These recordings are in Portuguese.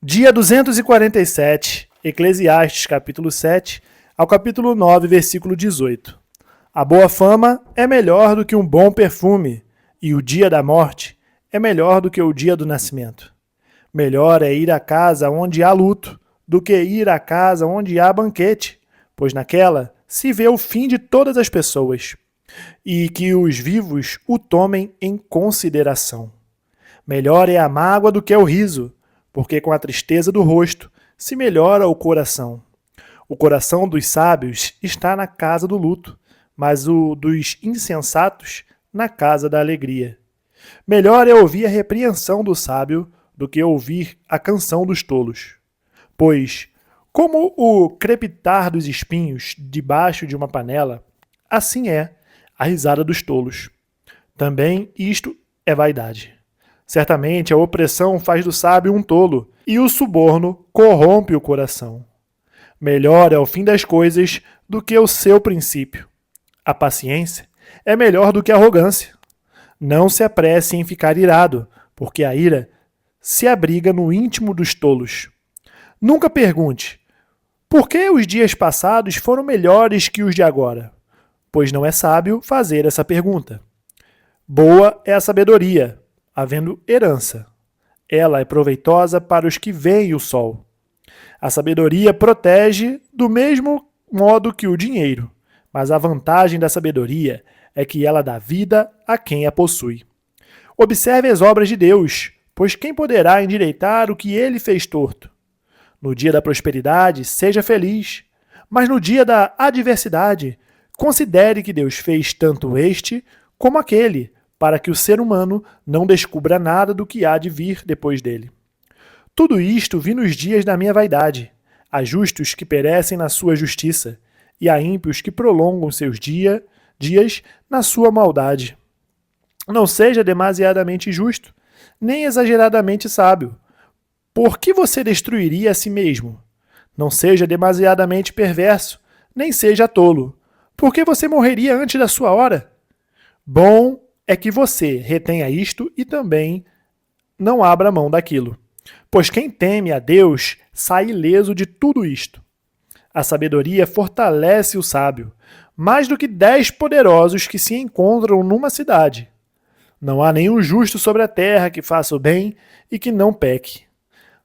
Dia 247, Eclesiastes, capítulo 7, ao capítulo 9, versículo 18. A boa fama é melhor do que um bom perfume, e o dia da morte é melhor do que o dia do nascimento. Melhor é ir à casa onde há luto, do que ir à casa onde há banquete, pois naquela se vê o fim de todas as pessoas, e que os vivos o tomem em consideração. Melhor é a mágoa do que o riso, porque com a tristeza do rosto se melhora o coração. O coração dos sábios está na casa do luto, mas o dos insensatos na casa da alegria. Melhor é ouvir a repreensão do sábio do que ouvir a canção dos tolos. Pois, como o crepitar dos espinhos debaixo de uma panela, assim é a risada dos tolos. Também isto é vaidade. Certamente a opressão faz do sábio um tolo, e o suborno corrompe o coração. Melhor é o fim das coisas do que o seu princípio. A paciência é melhor do que a arrogância. Não se apresse em ficar irado, porque a ira se abriga no íntimo dos tolos. Nunca pergunte, por que os dias passados foram melhores que os de agora? Pois não é sábio fazer essa pergunta. Boa é a sabedoria, havendo herança. Ela é proveitosa para os que veem o sol. A sabedoria protege do mesmo modo que o dinheiro, mas a vantagem da sabedoria é que ela dá vida a quem a possui. Observe as obras de Deus, pois quem poderá endireitar o que ele fez torto? No dia da prosperidade, seja feliz, mas no dia da adversidade, considere que Deus fez tanto este como aquele, para que o ser humano não descubra nada do que há de vir depois dele. Tudo isto vi nos dias da minha vaidade. Há justos que perecem na sua justiça, e há ímpios que prolongam seus dias na sua maldade. Não seja demasiadamente justo, nem exageradamente sábio. Por que você destruiria a si mesmo? Não seja demasiadamente perverso, nem seja tolo. Por que você morreria antes da sua hora? Bom é que você retenha isto e também não abra mão daquilo. Pois quem teme a Deus sai ileso de tudo isto. A sabedoria fortalece o sábio, mais do que 10 poderosos que se encontram numa cidade. Não há nenhum justo sobre a terra que faça o bem e que não peque.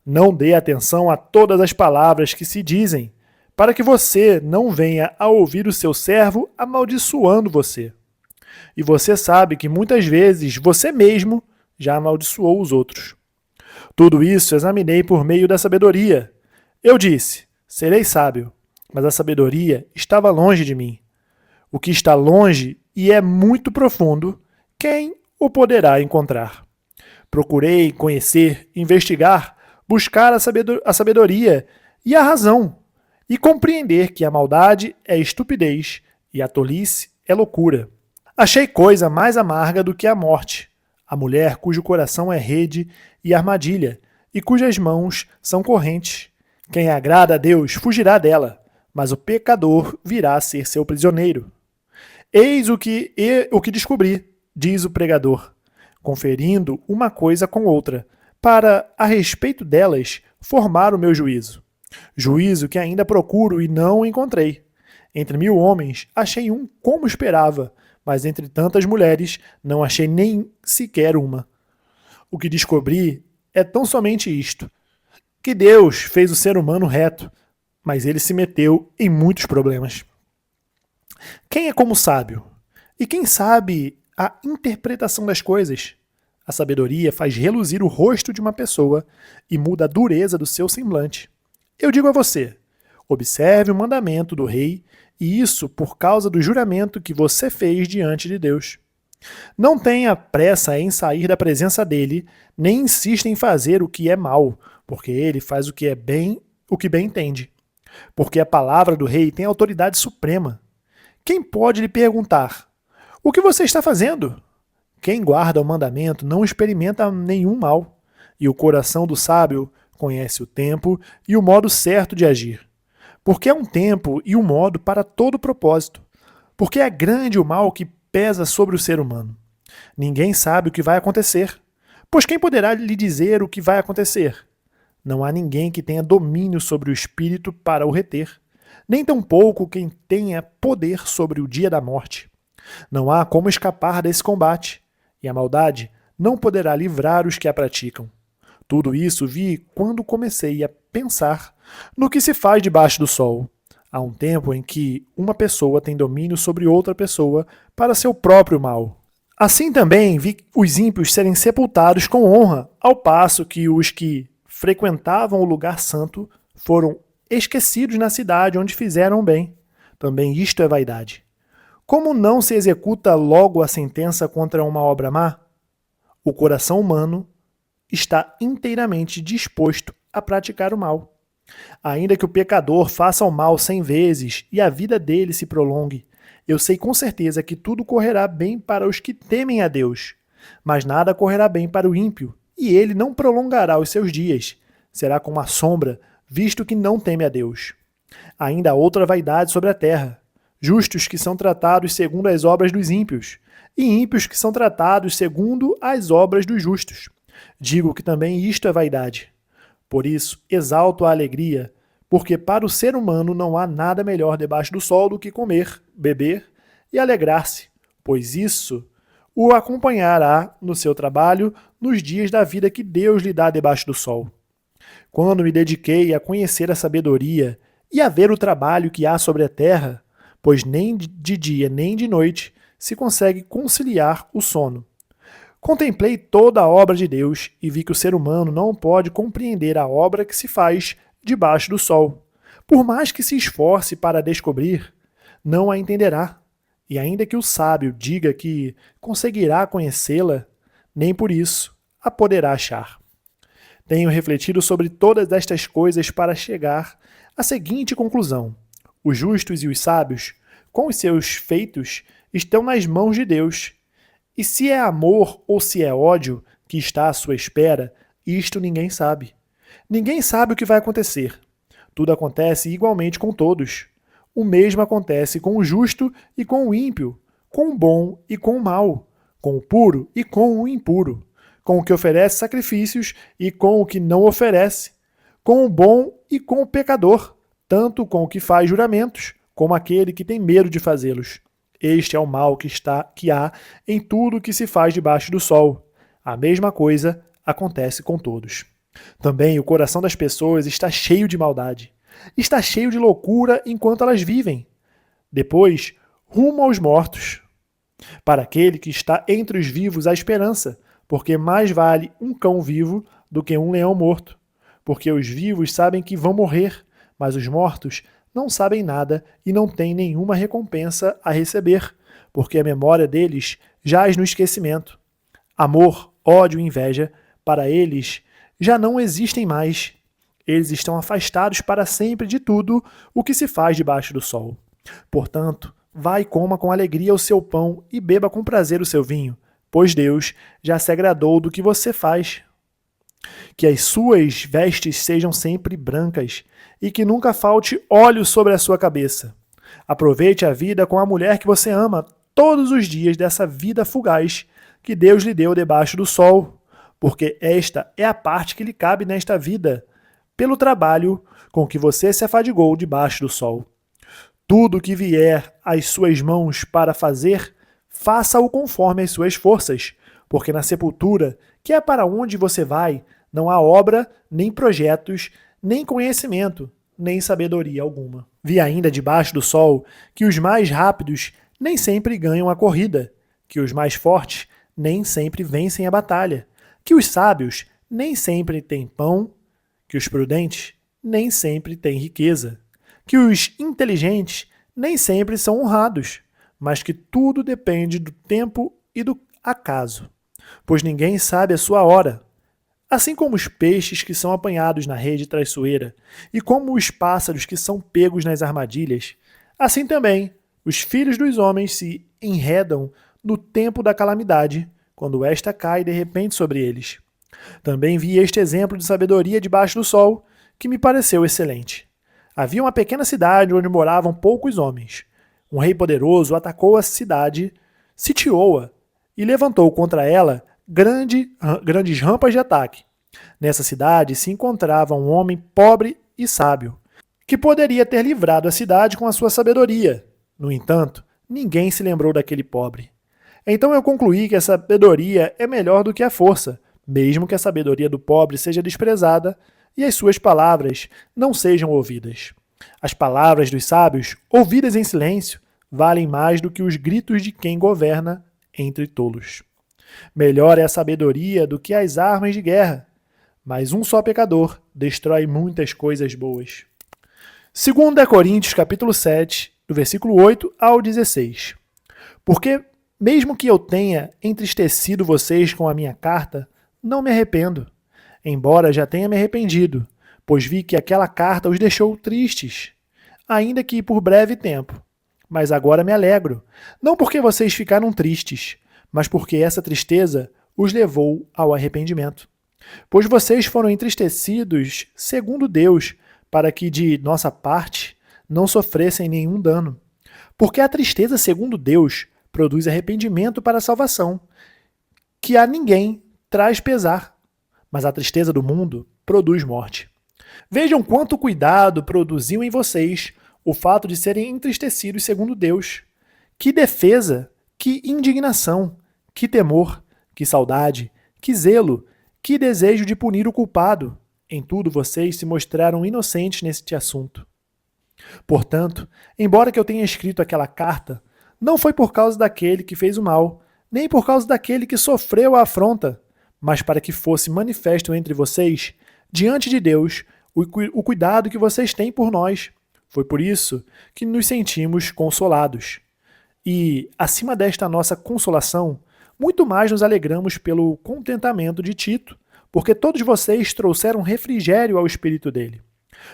Não dê atenção a todas as palavras que se dizem, para que você não venha a ouvir o seu servo amaldiçoando você. E você sabe que muitas vezes você mesmo já amaldiçoou os outros. Tudo isso examinei por meio da sabedoria. Eu disse, serei sábio, mas a sabedoria estava longe de mim. O que está longe e é muito profundo, quem o poderá encontrar? Procurei conhecer, investigar, buscar a sabedoria e a razão, e compreender que a maldade é estupidez e a tolice é loucura. Achei coisa mais amarga do que a morte, a mulher cujo coração é rede e armadilha, e cujas mãos são correntes. Quem agrada a Deus fugirá dela, mas o pecador virá a ser seu prisioneiro. Eis o que descobri, diz o pregador, conferindo uma coisa com outra, para, a respeito delas, formar o meu juízo. Juízo que ainda procuro e não encontrei. Entre 1000 homens, achei um como esperava, mas entre tantas mulheres, não achei nem sequer uma. O que descobri é tão somente isto, que Deus fez o ser humano reto, mas ele se meteu em muitos problemas. Quem é como sábio? E quem sabe a interpretação das coisas? A sabedoria faz reluzir o rosto de uma pessoa e muda a dureza do seu semblante. Eu digo a você, observe o mandamento do rei, e isso por causa do juramento que você fez diante de Deus. Não tenha pressa em sair da presença dele, nem insista em fazer o que é mal, porque ele faz o que bem entende. Porque a palavra do rei tem autoridade suprema. Quem pode lhe perguntar, o que você está fazendo? Quem guarda o mandamento não experimenta nenhum mal, e o coração do sábio conhece o tempo e o modo certo de agir. Porque há um tempo e um modo para todo propósito. Porque é grande o mal que pesa sobre o ser humano. Ninguém sabe o que vai acontecer. Pois quem poderá lhe dizer o que vai acontecer? Não há ninguém que tenha domínio sobre o espírito para o reter, nem tampouco quem tenha poder sobre o dia da morte. Não há como escapar desse combate, e a maldade não poderá livrar os que a praticam. Tudo isso vi quando comecei a pensar no que se faz debaixo do sol. Há um tempo em que uma pessoa tem domínio sobre outra pessoa para seu próprio mal. Assim também vi os ímpios serem sepultados com honra, ao passo que os que frequentavam o lugar santo foram esquecidos na cidade onde fizeram bem. Também isto é vaidade. Como não se executa logo a sentença contra uma obra má? O coração humano está inteiramente disposto a praticar o mal. Ainda que o pecador faça o mal 100 vezes e a vida dele se prolongue, eu sei com certeza que tudo correrá bem para os que temem a Deus. Mas nada correrá bem para o ímpio, e ele não prolongará os seus dias. Será como a sombra, visto que não teme a Deus. Ainda há outra vaidade sobre a terra. Justos que são tratados segundo as obras dos ímpios, e ímpios que são tratados segundo as obras dos justos. Digo que também isto é vaidade. Por isso, exalto a alegria, porque para o ser humano não há nada melhor debaixo do sol do que comer, beber e alegrar-se, pois isso o acompanhará no seu trabalho nos dias da vida que Deus lhe dá debaixo do sol. Quando me dediquei a conhecer a sabedoria e a ver o trabalho que há sobre a terra, pois nem de dia nem de noite se consegue conciliar o sono. Contemplei toda a obra de Deus e vi que o ser humano não pode compreender a obra que se faz debaixo do sol. Por mais que se esforce para descobrir, não a entenderá. E ainda que o sábio diga que conseguirá conhecê-la, nem por isso a poderá achar. Tenho refletido sobre todas estas coisas para chegar à seguinte conclusão: os justos e os sábios, com os seus feitos, estão nas mãos de Deus. E se é amor ou se é ódio que está à sua espera, isto ninguém sabe. Ninguém sabe o que vai acontecer. Tudo acontece igualmente com todos. O mesmo acontece com o justo e com o ímpio, com o bom e com o mal, com o puro e com o impuro, com o que oferece sacrifícios e com o que não oferece, com o bom e com o pecador, tanto com o que faz juramentos, como aquele que tem medo de fazê-los. Este é o mal que há em tudo que se faz debaixo do sol. A mesma coisa acontece com todos. Também o coração das pessoas está cheio de maldade. Está cheio de loucura enquanto elas vivem. Depois, rumo aos mortos. Para aquele que está entre os vivos há esperança, porque mais vale um cão vivo do que um leão morto. Porque os vivos sabem que vão morrer, mas os mortos não sabem nada e não têm nenhuma recompensa a receber, porque a memória deles jaz no esquecimento. Amor, ódio e inveja, para eles, já não existem mais. Eles estão afastados para sempre de tudo o que se faz debaixo do sol. Portanto, vá e coma com alegria o seu pão e beba com prazer o seu vinho, pois Deus já se agradou do que você faz. Que as suas vestes sejam sempre brancas e que nunca falte óleo sobre a sua cabeça. Aproveite a vida com a mulher que você ama todos os dias dessa vida fugaz que Deus lhe deu debaixo do sol, porque esta é a parte que lhe cabe nesta vida, pelo trabalho com que você se afadigou debaixo do sol. Tudo que vier às suas mãos para fazer, faça-o conforme as suas forças, porque na sepultura, que é para onde você vai, não há obra, nem projetos, nem conhecimento, nem sabedoria alguma. Vi ainda debaixo do sol que os mais rápidos nem sempre ganham a corrida, que os mais fortes nem sempre vencem a batalha, que os sábios nem sempre têm pão, que os prudentes nem sempre têm riqueza, que os inteligentes nem sempre são honrados, mas que tudo depende do tempo e do acaso, pois ninguém sabe a sua hora. Assim como os peixes que são apanhados na rede traiçoeira e como os pássaros que são pegos nas armadilhas, assim também os filhos dos homens se enredam no tempo da calamidade, quando esta cai de repente sobre eles. Também vi este exemplo de sabedoria debaixo do sol, que me pareceu excelente. Havia uma pequena cidade onde moravam poucos homens. Um rei poderoso atacou a cidade, sitiou-a e levantou contra ela grandes rampas de ataque. Nessa cidade se encontrava um homem pobre e sábio, que poderia ter livrado a cidade com a sua sabedoria. No entanto, ninguém se lembrou daquele pobre. Então eu concluí que a sabedoria é melhor do que a força, mesmo que a sabedoria do pobre seja desprezada e as suas palavras não sejam ouvidas. As palavras dos sábios, ouvidas em silêncio, valem mais do que os gritos de quem governa entre tolos. Melhor é a sabedoria do que as armas de guerra, mas um só pecador destrói muitas coisas boas. 2 Coríntios capítulo 7, do versículo 8 ao 16. Porque, mesmo que eu tenha entristecido vocês com a minha carta, não me arrependo, embora já tenha me arrependido, pois vi que aquela carta os deixou tristes, ainda que por breve tempo. Mas agora me alegro, não porque vocês ficaram tristes, mas porque essa tristeza os levou ao arrependimento. Pois vocês foram entristecidos segundo Deus, para que de nossa parte não sofressem nenhum dano. Porque a tristeza segundo Deus produz arrependimento para a salvação, que a ninguém traz pesar, mas a tristeza do mundo produz morte. Vejam quanto cuidado produziu em vocês o fato de serem entristecidos segundo Deus. Que defesa, que indignação, que temor, que saudade, que zelo, que desejo de punir o culpado. Em tudo vocês se mostraram inocentes neste assunto. Portanto, embora que eu tenha escrito aquela carta, não foi por causa daquele que fez o mal, nem por causa daquele que sofreu a afronta, mas para que fosse manifesto entre vocês, diante de Deus, o cuidado que vocês têm por nós. Foi por isso que nos sentimos consolados. E, acima desta nossa consolação, muito mais nos alegramos pelo contentamento de Tito, porque todos vocês trouxeram refrigério ao espírito dele.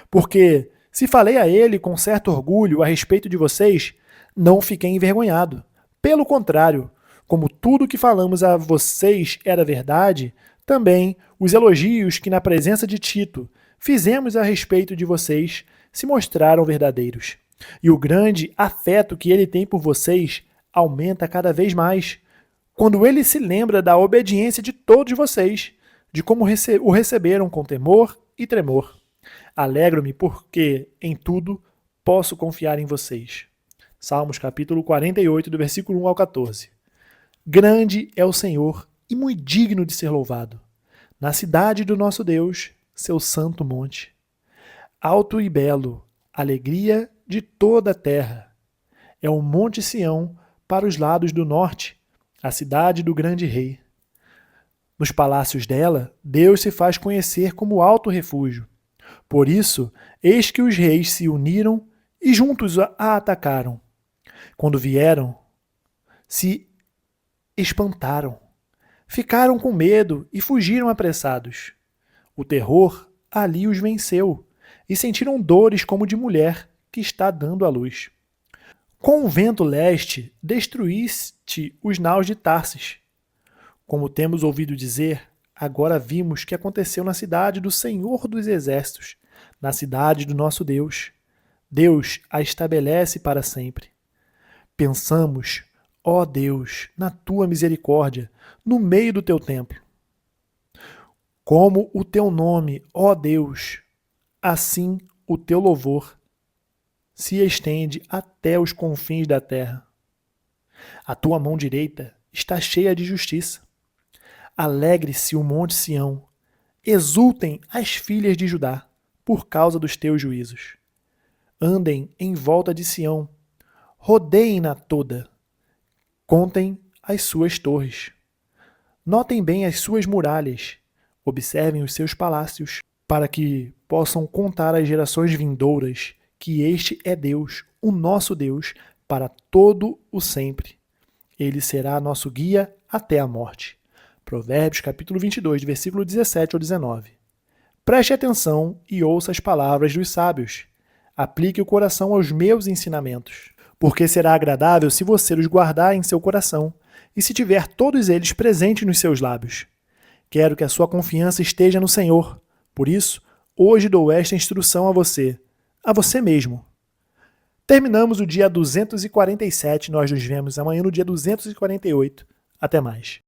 Porque, se falei a ele com certo orgulho a respeito de vocês, não fiquei envergonhado. Pelo contrário, como tudo que falamos a vocês era verdade, também os elogios que na presença de Tito fizemos a respeito de vocês se mostraram verdadeiros. E o grande afeto que ele tem por vocês aumenta cada vez mais, quando ele se lembra da obediência de todos vocês, de como o receberam com temor e tremor. Alegro-me porque, em tudo, posso confiar em vocês. Salmos capítulo 48, do versículo 1 ao 14. Grande é o Senhor e muito digno de ser louvado. Na cidade do nosso Deus, seu santo monte. Alto e belo, alegria de toda a terra. É o monte Sião para os lados do norte, a cidade do grande rei. Nos palácios dela, Deus se faz conhecer como alto refúgio. Por isso, eis que os reis se uniram e juntos a atacaram. Quando vieram, se espantaram, ficaram com medo e fugiram apressados. O terror ali os venceu e sentiram dores como de mulher que está dando à luz. Com o vento leste, destruíste os naus de Tarsis. Como temos ouvido dizer, agora vimos que aconteceu na cidade do Senhor dos Exércitos, na cidade do nosso Deus. Deus a estabelece para sempre. Pensamos, ó Deus, na tua misericórdia, no meio do teu templo. Como o teu nome, ó Deus, assim o teu louvor se estende até os confins da terra. A tua mão direita está cheia de justiça. Alegre-se o monte Sião, exultem as filhas de Judá, por causa dos teus juízos. Andem em volta de Sião, rodeiem-na toda, contem as suas torres. Notem bem as suas muralhas, observem os seus palácios, para que possam contar às gerações vindouras que este é Deus, o nosso Deus, para todo o sempre. Ele será nosso guia até a morte. Provérbios capítulo 22, versículo 17 ao 19. Preste atenção e ouça as palavras dos sábios. Aplique o coração aos meus ensinamentos, porque será agradável se você os guardar em seu coração e se tiver todos eles presentes nos seus lábios. Quero que a sua confiança esteja no Senhor. Por isso, hoje dou esta instrução a você mesmo. Terminamos o dia 247, nós nos vemos amanhã no dia 248. Até mais.